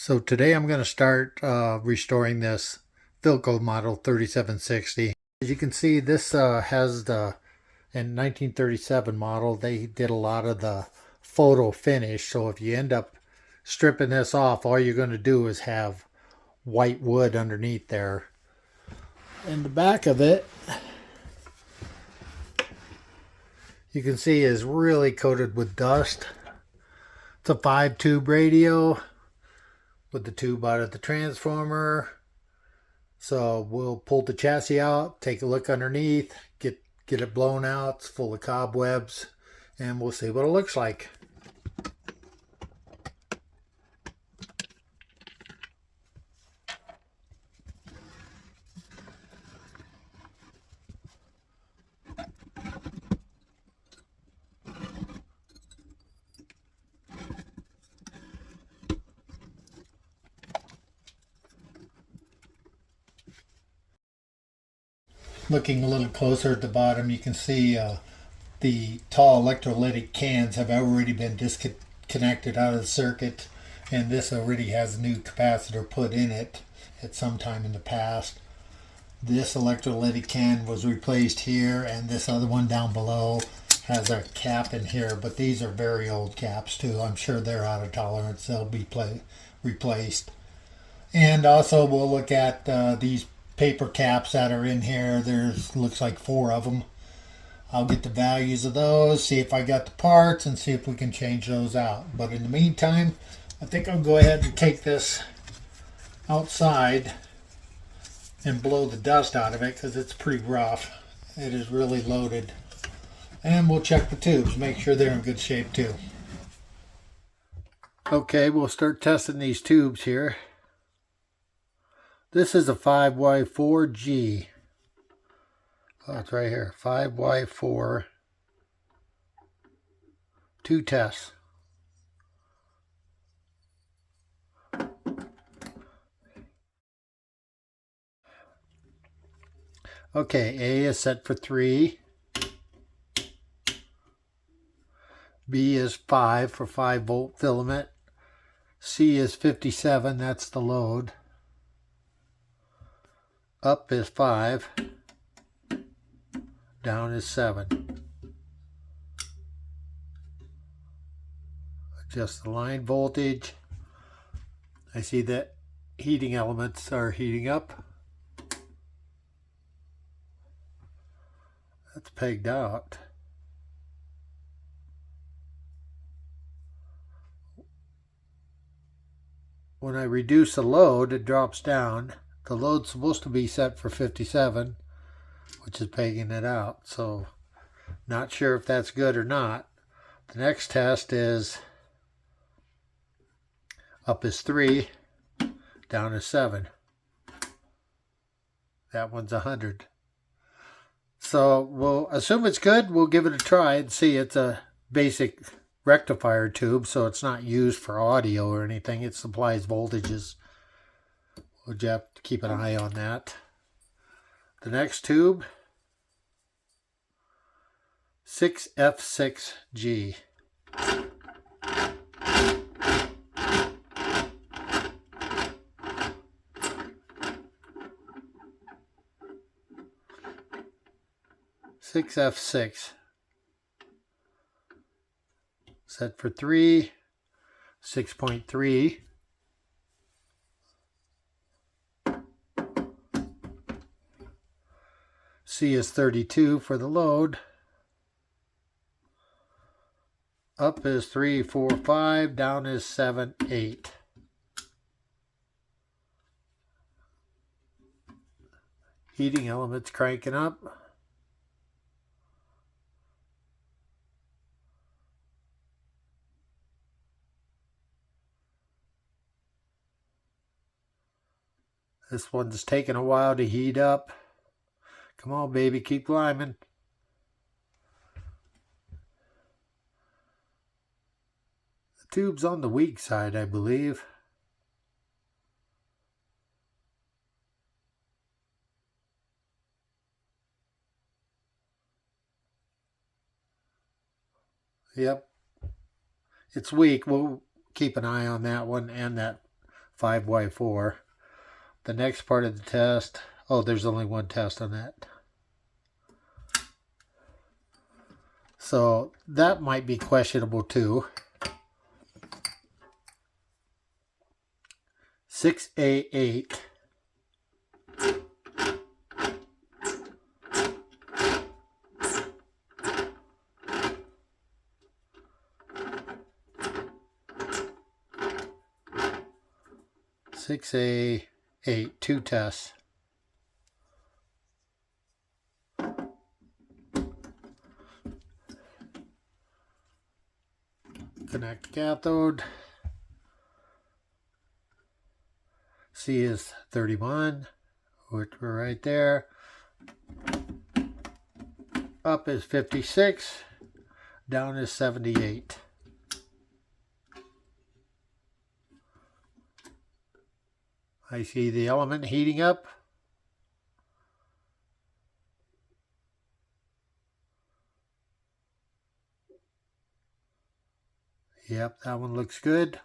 So today I'm going to start restoring this Philco model 3760. As you can see, this has the, in 1937 model, they did a lot of the photo finish. So if you end up stripping this off, all you're going to do is have white wood underneath there. In the back of it, you can see is really coated with dust. It's a 5-tube radio with the tube out at the transformer. So we'll pull the chassis out, take a look underneath, get it blown out. It's full of cobwebs, and we'll see what it looks like. Looking a little closer at the bottom, you can see the tall electrolytic cans have already been disconnected out of the circuit, and this already has a new capacitor put in it at some time in the past. This electrolytic can was replaced here, and this other one down below has a cap in here, but these are very old caps too. I'm sure they're out of tolerance. They'll be replaced. And also we'll look at these paper caps that are in here. There's looks like 4 of them. I'll get the values of those, see if I got the parts, and see if we can change those out. But in the meantime, I think I'll go ahead and take this outside and blow the dust out of it, because it's pretty rough. It is really loaded. And we'll check the tubes, make sure they're in good shape too. Okay, we'll start testing these tubes here. This is a 5Y4G. Oh, it's right here. 5Y4. 2 tests. Okay, A is set for 3. B is 5 for 5-volt filament. C is 57, that's the load. Up is 5. Down is 7. Adjust the line voltage. I see that heating elements are heating up. That's pegged out. When I reduce the load, it drops down. The load's supposed to be set for 57, which is pegging it out. So, not sure if that's good or not. The next test is up is 3, down is 7. That one's 100. So we'll assume it's good. We'll give it a try and see. It's a basic rectifier tube, so it's not used for audio or anything. It supplies voltages. We'll just have to keep an eye on that. The next tube, 6F6G. F6 set for 3, 6.3. C is 32 for the load. Up is 3, 4, 5. Down is 7, 8. Heating elements cranking up. This one's taking a while to heat up. Come on, baby, keep climbing. The tube's on the weak side, I believe. Yep. It's weak. We'll keep an eye on that one and that 5Y4. The next part of the test, oh, there's only one test on that. So that might be questionable too. 6A8. Six A8, 2 tests. Connect cathode. C is 31, which we're right there. Up is 56, down is 78. I see the element heating up. Yep, that one looks good.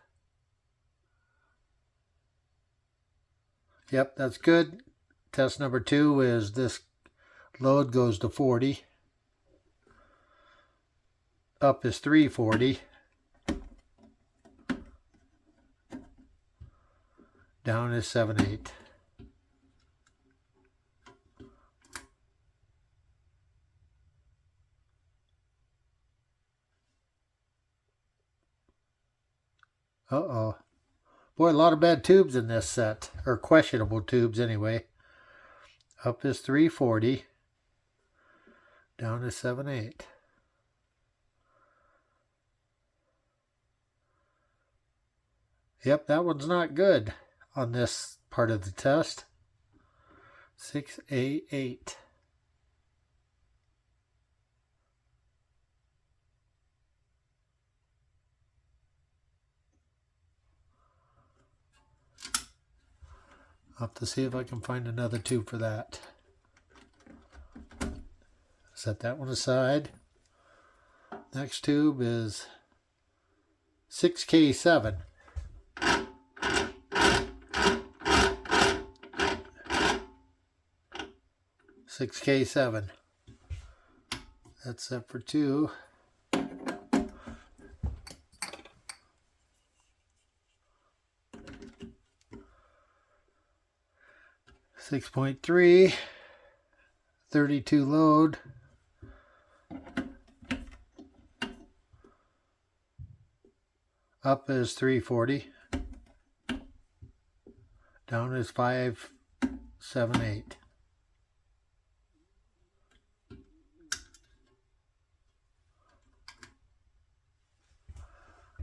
Yep, that's good. Test number 2 is this load goes to 40. Up is 340. Down is 78. Uh-oh. Boy, a lot of bad tubes in this set, or questionable tubes anyway. Up is 340. Down is 78. Yep, that one's not good on this part of the test. 6A8. I'll have to see if I can find another tube for that. Set that one aside. Next tube is 6K7. K7. That's set for 2. .3, 32 load. Up is 340. Down is 578.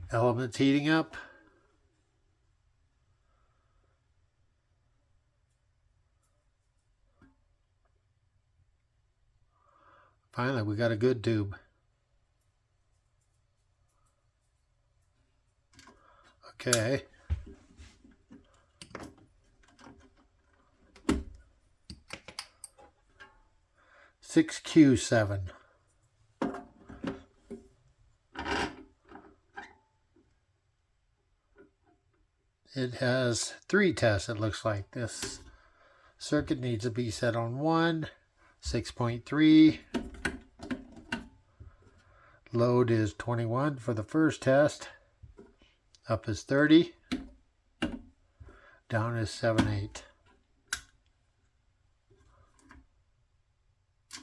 Elements heating up. Finally, we got a good tube. Okay. .6Q7. It has 3 tests, it looks like. This circuit needs to be set on 1. 6.3. Load is 21 for the first test. Up is 30. Down is 78.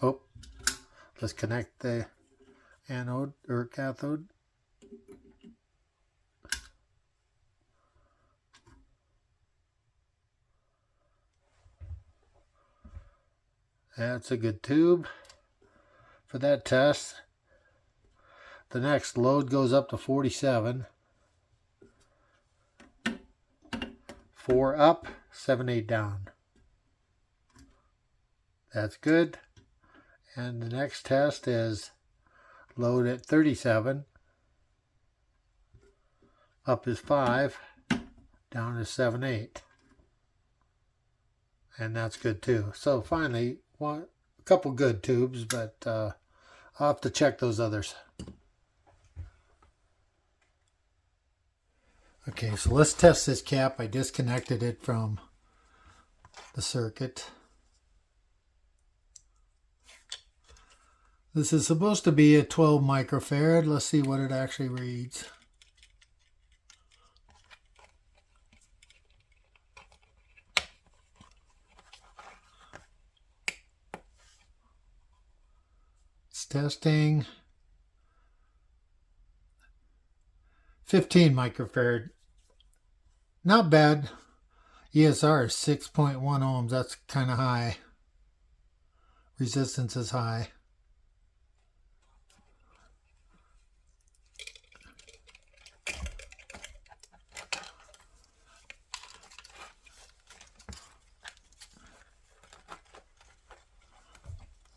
Oh, let's connect the anode or cathode. That's a good tube for that test. The next load goes up to 47. 4 up, 78 down. That's good. And the next test is load at 37. Up is 5, down is 78. And that's good too. So finally, a couple good tubes, but I'll have to check those others. Okay, so let's test this cap. I disconnected it from the circuit. This is supposed to be a 12 microfarad. Let's see what it actually reads. It's testing. 15 microfarad. Not bad. ESR is 6.1 ohms. That's kind of high. Resistance is high.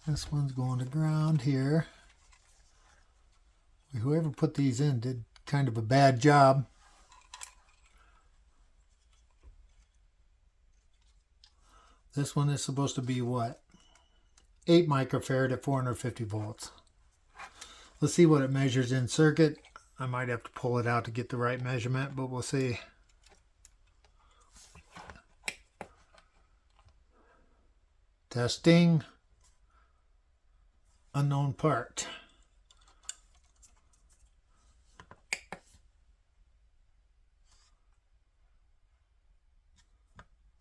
This one's going to ground here. Whoever put these in did kind of a bad job. This one is supposed to be what? 8 microfarad at 450 volts. Let's see what it measures in circuit. I might have to pull it out to get the right measurement, but we'll see. Testing. Unknown part.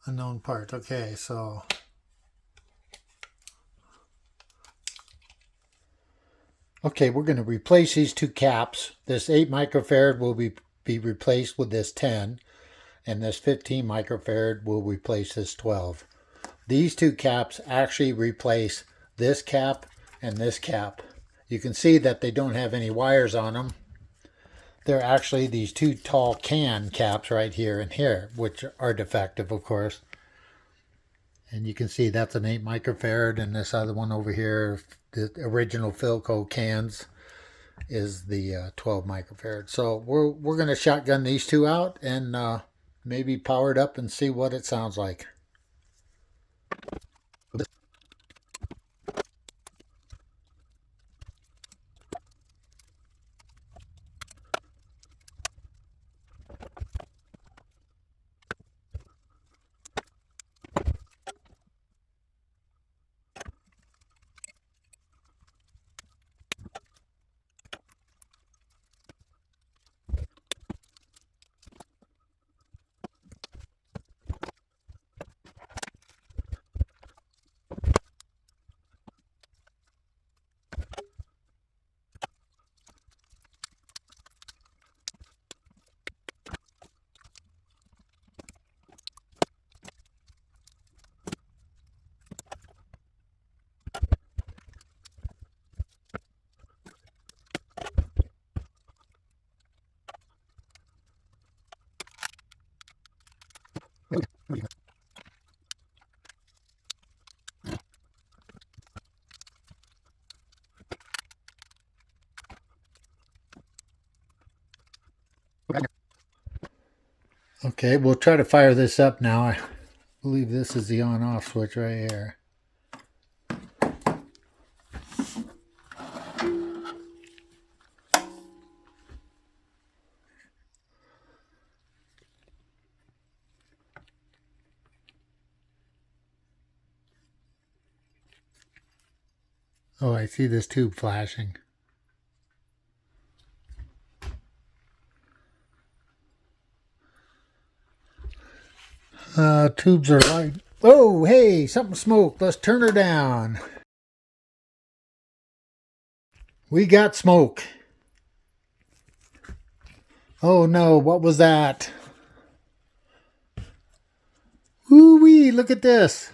Unknown part. Okay, so okay, we're going to replace these two caps. This 8 microfarad will be replaced with this 10, and this 15 microfarad will replace this 12. These two caps actually replace this cap and this cap. You can see that they don't have any wires on them. They're actually these two tall can caps right here and here, which are defective, of course. And you can see that's an 8 microfarad, and this other one over here, the original Philco cans, is the 12 microfarad. So we're going to shotgun these two out and maybe power it up and see what it sounds like. Okay, we'll try to fire this up now. I believe this is the on-off switch right here. Oh, I see this tube flashing. Tubes are light. Oh, hey, something smoked. Let's turn her down. We got smoke. Oh no, what was that? Woo-wee, look at this.